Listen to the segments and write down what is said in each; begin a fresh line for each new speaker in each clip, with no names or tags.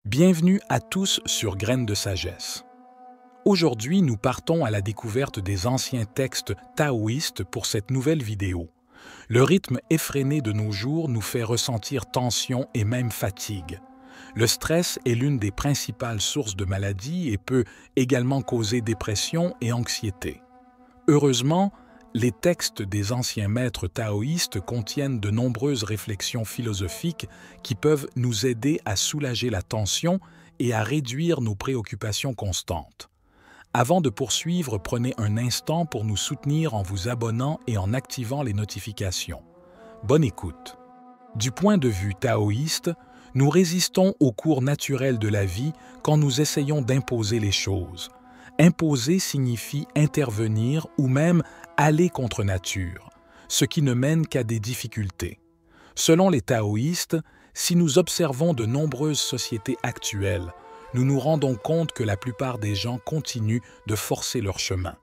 Bienvenue à tous sur Graines de Sagesse. Aujourd'hui, nous partons à la découverte des anciens textes taoïstes pour cette nouvelle vidéo. Le rythme effréné de nos jours nous fait ressentir tension et même fatigue. Le stress est l'une des principales sources de maladies et peut également causer dépression et anxiété. Heureusement, les textes des anciens maîtres taoïstes contiennent de nombreuses réflexions philosophiques qui peuvent nous aider à soulager la tension et à réduire nos préoccupations constantes. Avant de poursuivre, prenez un instant pour nous soutenir en vous abonnant et en activant les notifications. Bonne écoute. Du point de vue taoïste, nous résistons au cours naturel de la vie quand nous essayons d'imposer les choses. Imposer signifie intervenir ou même aller contre nature, ce qui ne mène qu'à des difficultés. Selon les taoïstes, si nous observons de nombreuses sociétés actuelles, nous nous rendons compte que la plupart des gens continuent de forcer leur chemin.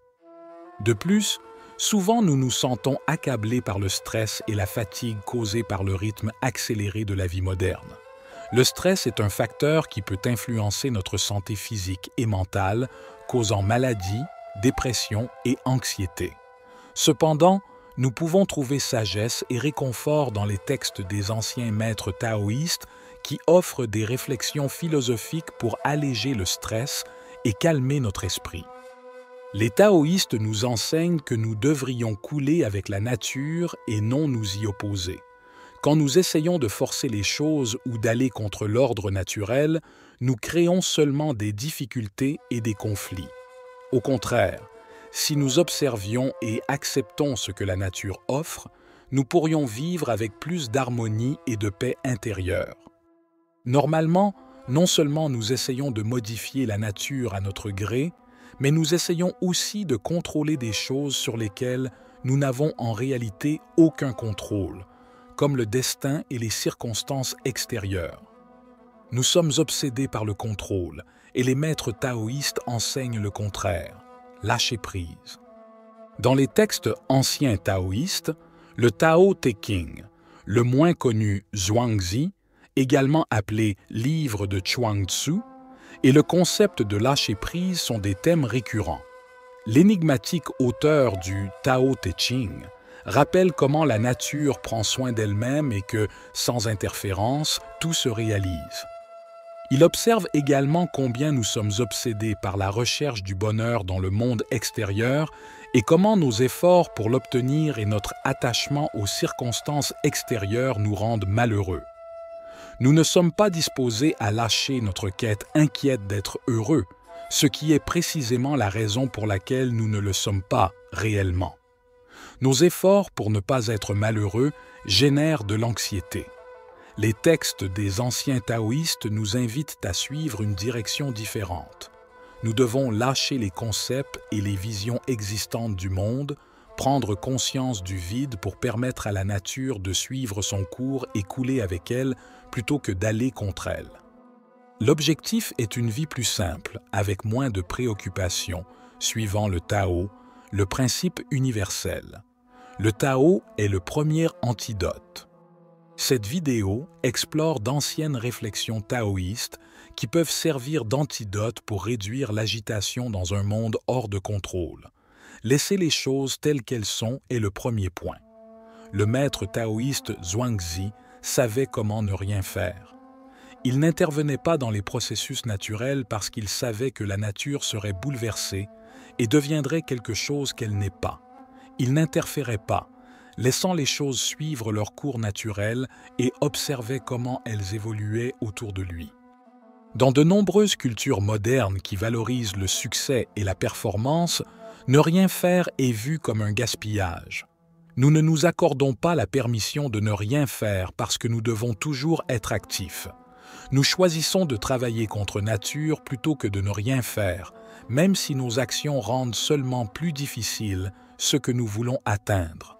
De plus, souvent nous nous sentons accablés par le stress et la fatigue causés par le rythme accéléré de la vie moderne. Le stress est un facteur qui peut influencer notre santé physique et mentale, causant maladies, dépression et anxiété. Cependant, nous pouvons trouver sagesse et réconfort dans les textes des anciens maîtres taoïstes qui offrent des réflexions philosophiques pour alléger le stress et calmer notre esprit. Les taoïstes nous enseignent que nous devrions couler avec la nature et non nous y opposer. Quand nous essayons de forcer les choses ou d'aller contre l'ordre naturel, nous créons seulement des difficultés et des conflits. Au contraire, si nous observions et acceptons ce que la nature offre, nous pourrions vivre avec plus d'harmonie et de paix intérieure. Normalement, non seulement nous essayons de modifier la nature à notre gré, mais nous essayons aussi de contrôler des choses sur lesquelles nous n'avons en réalité aucun contrôle, comme le destin et les circonstances extérieures. Nous sommes obsédés par le contrôle, et les maîtres taoïstes enseignent le contraire, lâcher prise. Dans les textes anciens taoïstes, le Tao Te Ching, le moins connu Zhuangzi, également appelé Livre de Chuang Tzu, et le concept de lâcher prise sont des thèmes récurrents. L'énigmatique auteur du Tao Te Ching rappelle comment la nature prend soin d'elle-même et que, sans interférence, tout se réalise. Il observe également combien nous sommes obsédés par la recherche du bonheur dans le monde extérieur et comment nos efforts pour l'obtenir et notre attachement aux circonstances extérieures nous rendent malheureux. Nous ne sommes pas disposés à lâcher notre quête inquiète d'être heureux, ce qui est précisément la raison pour laquelle nous ne le sommes pas réellement. Nos efforts pour ne pas être malheureux génèrent de l'anxiété. Les textes des anciens taoïstes nous invitent à suivre une direction différente. Nous devons lâcher les concepts et les visions existantes du monde, prendre conscience du vide pour permettre à la nature de suivre son cours et couler avec elle plutôt que d'aller contre elle. L'objectif est une vie plus simple, avec moins de préoccupations, suivant le Tao, le principe universel. Le Tao est le premier antidote. Cette vidéo explore d'anciennes réflexions taoïstes qui peuvent servir d'antidote pour réduire l'agitation dans un monde hors de contrôle. Laisser les choses telles qu'elles sont est le premier point. Le maître taoïste Zhuangzi savait comment ne rien faire. Il n'intervenait pas dans les processus naturels parce qu'il savait que la nature serait bouleversée et deviendrait quelque chose qu'elle n'est pas. Il n'interférait pas, laissant les choses suivre leur cours naturel et observait comment elles évoluaient autour de lui. Dans de nombreuses cultures modernes qui valorisent le succès et la performance, ne rien faire est vu comme un gaspillage. Nous ne nous accordons pas la permission de ne rien faire parce que nous devons toujours être actifs. Nous choisissons de travailler contre nature plutôt que de ne rien faire, même si nos actions rendent seulement plus difficile ce que nous voulons atteindre.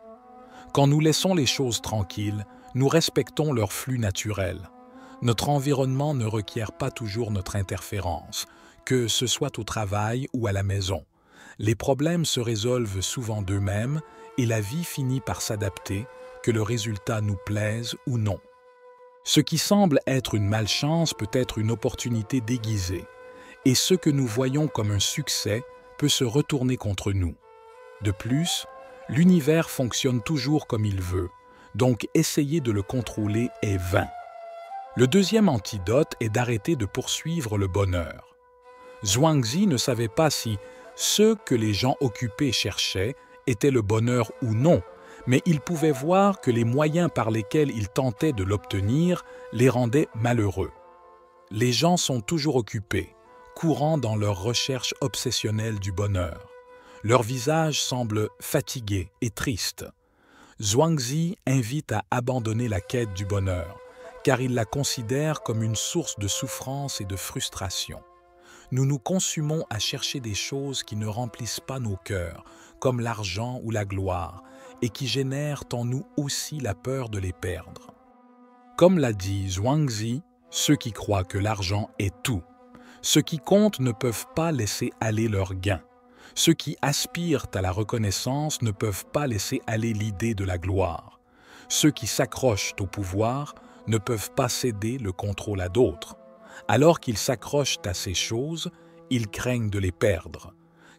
Quand nous laissons les choses tranquilles, nous respectons leur flux naturel. Notre environnement ne requiert pas toujours notre interférence, que ce soit au travail ou à la maison. Les problèmes se résolvent souvent d'eux-mêmes et la vie finit par s'adapter, que le résultat nous plaise ou non. Ce qui semble être une malchance peut être une opportunité déguisée, et ce que nous voyons comme un succès peut se retourner contre nous. De plus, l'univers fonctionne toujours comme il veut, donc essayer de le contrôler est vain. Le deuxième antidote est d'arrêter de poursuivre le bonheur. Zhuangzi ne savait pas si ce que les gens occupés cherchaient était le bonheur ou non, mais il pouvait voir que les moyens par lesquels ils tentaient de l'obtenir les rendaient malheureux. Les gens sont toujours occupés, courant dans leur recherche obsessionnelle du bonheur. Leur visage semble fatigué et triste. Zhuangzi invite à abandonner la quête du bonheur, car il la considère comme une source de souffrance et de frustration. Nous nous consumons à chercher des choses qui ne remplissent pas nos cœurs, comme l'argent ou la gloire, et qui génèrent en nous aussi la peur de les perdre. Comme l'a dit Zhuangzi, ceux qui croient que l'argent est tout. Ceux qui comptent ne peuvent pas laisser aller leurs gains. Ceux qui aspirent à la reconnaissance ne peuvent pas laisser aller l'idée de la gloire. Ceux qui s'accrochent au pouvoir ne peuvent pas céder le contrôle à d'autres. Alors qu'ils s'accrochent à ces choses, ils craignent de les perdre.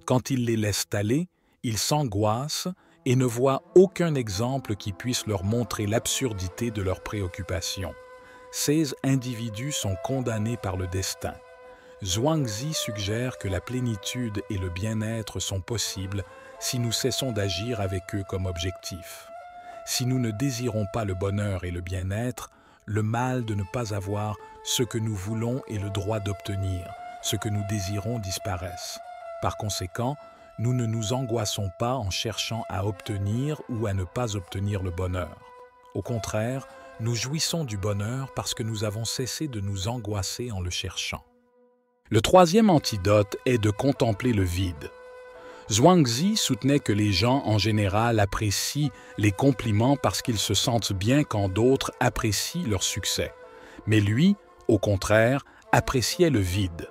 Quand ils les laissent aller, ils s'angoissent et ne voient aucun exemple qui puisse leur montrer l'absurdité de leurs préoccupations. Ces individus sont condamnés par le destin. Zhuangzi suggère que la plénitude et le bien-être sont possibles si nous cessons d'agir avec eux comme objectif. Si nous ne désirons pas le bonheur et le bien-être, le mal de ne pas avoir ce que nous voulons et le droit d'obtenir, ce que nous désirons disparaissent. Par conséquent, nous ne nous angoissons pas en cherchant à obtenir ou à ne pas obtenir le bonheur. Au contraire, nous jouissons du bonheur parce que nous avons cessé de nous angoisser en le cherchant. Le troisième antidote est de contempler le vide. Zhuangzi soutenait que les gens en général apprécient les compliments parce qu'ils se sentent bien quand d'autres apprécient leur succès. Mais lui, au contraire, appréciait le vide.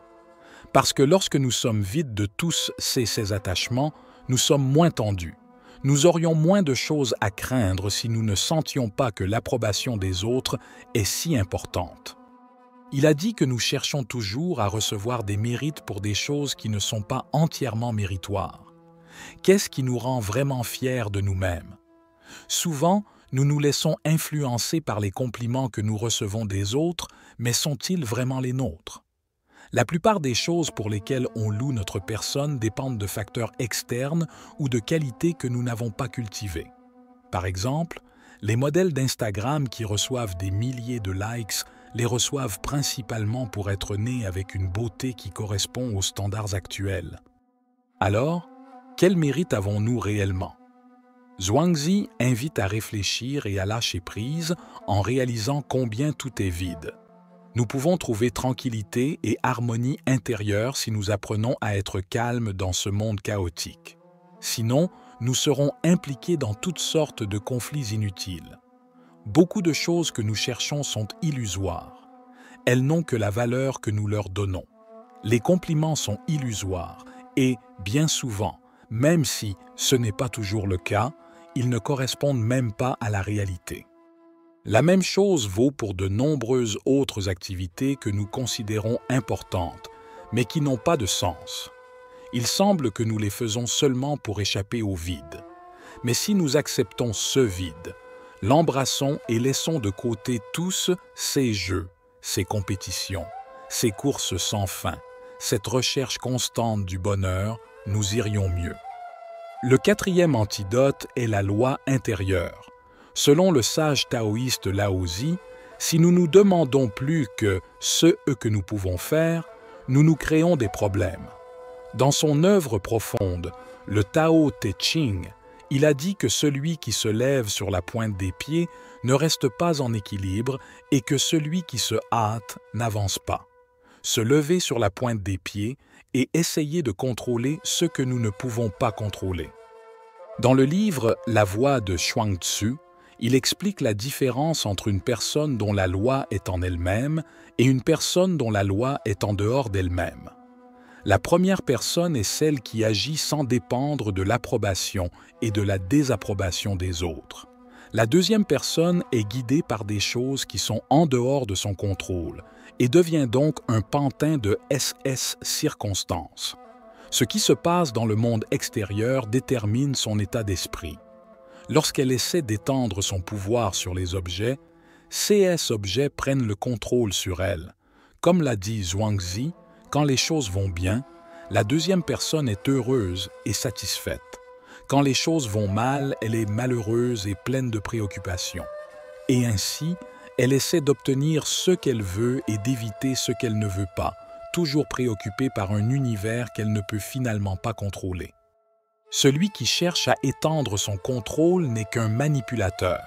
Parce que lorsque nous sommes vides de tous ces attachements, nous sommes moins tendus. Nous aurions moins de choses à craindre si nous ne sentions pas que l'approbation des autres est si importante. Il a dit que nous cherchons toujours à recevoir des mérites pour des choses qui ne sont pas entièrement méritoires. Qu'est-ce qui nous rend vraiment fiers de nous-mêmes? Souvent, nous nous laissons influencer par les compliments que nous recevons des autres, mais sont-ils vraiment les nôtres? La plupart des choses pour lesquelles on loue notre personne dépendent de facteurs externes ou de qualités que nous n'avons pas cultivées. Par exemple, les modèles d'Instagram qui reçoivent des milliers de likes les reçoivent principalement pour être nés avec une beauté qui correspond aux standards actuels. Alors, quel mérite avons-nous réellement? Zhuangzi invite à réfléchir et à lâcher prise en réalisant combien tout est vide. Nous pouvons trouver tranquillité et harmonie intérieure si nous apprenons à être calmes dans ce monde chaotique. Sinon, nous serons impliqués dans toutes sortes de conflits inutiles. Beaucoup de choses que nous cherchons sont illusoires. Elles n'ont que la valeur que nous leur donnons. Les compliments sont illusoires et, bien souvent, même si ce n'est pas toujours le cas, ils ne correspondent même pas à la réalité. La même chose vaut pour de nombreuses autres activités que nous considérons importantes, mais qui n'ont pas de sens. Il semble que nous les faisons seulement pour échapper au vide. Mais si nous acceptons ce vide, l'embrassons et laissons de côté tous ces jeux, ces compétitions, ces courses sans fin, cette recherche constante du bonheur, nous irions mieux. Le quatrième antidote est la loi intérieure. Selon le sage taoïste Laozi, si nous nous demandons plus que ce que nous pouvons faire, nous nous créons des problèmes. Dans son œuvre profonde, le Tao Te Ching, il a dit que celui qui se lève sur la pointe des pieds ne reste pas en équilibre et que celui qui se hâte n'avance pas. Se lever sur la pointe des pieds et essayer de contrôler ce que nous ne pouvons pas contrôler. Dans le livre La Voie de Chuang Tzu, il explique la différence entre une personne dont la loi est en elle-même et une personne dont la loi est en dehors d'elle-même. La première personne est celle qui agit sans dépendre de l'approbation et de la désapprobation des autres. La deuxième personne est guidée par des choses qui sont en dehors de son contrôle et devient donc un pantin de SS circonstances. Ce qui se passe dans le monde extérieur détermine son état d'esprit. Lorsqu'elle essaie d'étendre son pouvoir sur les objets, ces objets prennent le contrôle sur elle. Comme l'a dit Zhuangzi, quand les choses vont bien, la deuxième personne est heureuse et satisfaite. Quand les choses vont mal, elle est malheureuse et pleine de préoccupations. Et ainsi, elle essaie d'obtenir ce qu'elle veut et d'éviter ce qu'elle ne veut pas, toujours préoccupée par un univers qu'elle ne peut finalement pas contrôler. Celui qui cherche à étendre son contrôle n'est qu'un manipulateur,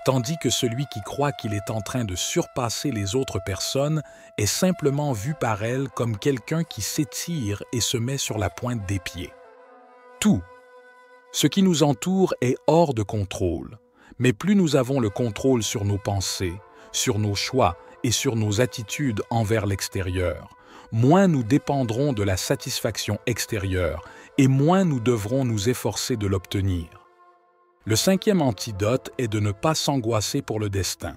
tandis que celui qui croit qu'il est en train de surpasser les autres personnes est simplement vu par elles comme quelqu'un qui s'étire et se met sur la pointe des pieds. Tout ce qui nous entoure est hors de contrôle, mais plus nous avons le contrôle sur nos pensées, sur nos choix et sur nos attitudes envers l'extérieur, moins nous dépendrons de la satisfaction extérieure et moins nous devrons nous efforcer de l'obtenir. Le cinquième antidote est de ne pas s'angoisser pour le destin.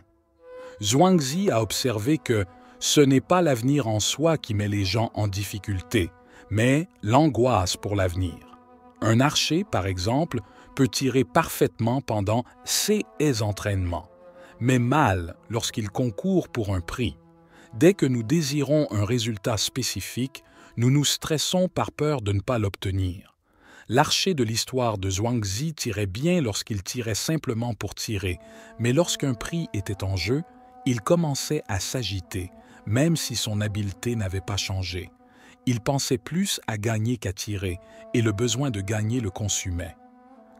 Zhuangzi a observé que ce n'est pas l'avenir en soi qui met les gens en difficulté, mais l'angoisse pour l'avenir. Un archer, par exemple, peut tirer parfaitement pendant ses entraînements, mais mal lorsqu'il concourt pour un prix. Dès que nous désirons un résultat spécifique, nous nous stressons par peur de ne pas l'obtenir. L'archer de l'histoire de Zhuangzi tirait bien lorsqu'il tirait simplement pour tirer, mais lorsqu'un prix était en jeu, il commençait à s'agiter, même si son habileté n'avait pas changé. Il pensait plus à gagner qu'à tirer, et le besoin de gagner le consumait.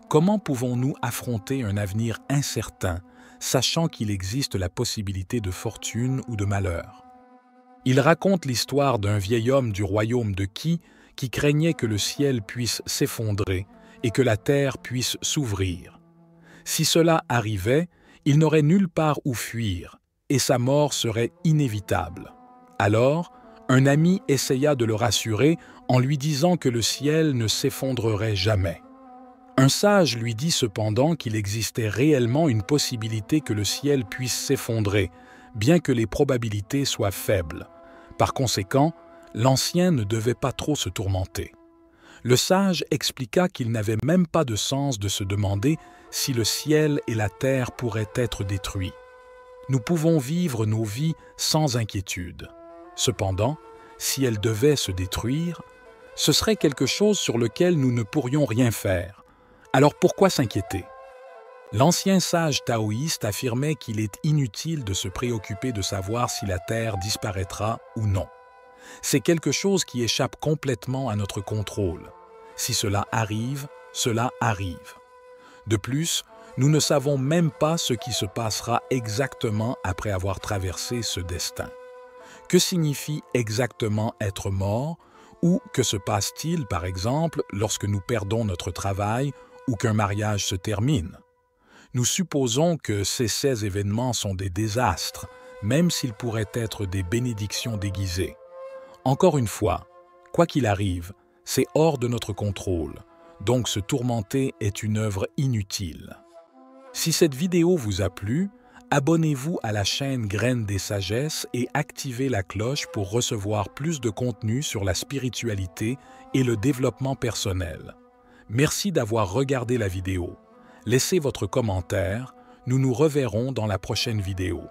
Comment pouvons-nous affronter un avenir incertain, sachant qu'il existe la possibilité de fortune ou de malheur? Il raconte l'histoire d'un vieil homme du royaume de Qi qui craignait que le ciel puisse s'effondrer et que la terre puisse s'ouvrir. Si cela arrivait, il n'aurait nulle part où fuir, et sa mort serait inévitable. Alors, un ami essaya de le rassurer en lui disant que le ciel ne s'effondrerait jamais. Un sage lui dit cependant qu'il existait réellement une possibilité que le ciel puisse s'effondrer, bien que les probabilités soient faibles. Par conséquent, l'ancien ne devait pas trop se tourmenter. Le sage expliqua qu'il n'avait même pas de sens de se demander si le ciel et la terre pourraient être détruits. Nous pouvons vivre nos vies sans inquiétude. Cependant, si elles devaient se détruire, ce serait quelque chose sur lequel nous ne pourrions rien faire. Alors pourquoi s'inquiéter? L'ancien sage taoïste affirmait qu'il est inutile de se préoccuper de savoir si la Terre disparaîtra ou non. C'est quelque chose qui échappe complètement à notre contrôle. Si cela arrive, cela arrive. De plus, nous ne savons même pas ce qui se passera exactement après avoir traversé ce destin. Que signifie exactement être mort ou que se passe-t-il, par exemple, lorsque nous perdons notre travail ou qu'un mariage se termine? Nous supposons que ces événements sont des désastres, même s'ils pourraient être des bénédictions déguisées. Encore une fois, quoi qu'il arrive, c'est hors de notre contrôle, donc se tourmenter est une œuvre inutile. Si cette vidéo vous a plu, abonnez-vous à la chaîne Graines des Sagesses et activez la cloche pour recevoir plus de contenu sur la spiritualité et le développement personnel. Merci d'avoir regardé la vidéo. Laissez votre commentaire, nous nous reverrons dans la prochaine vidéo.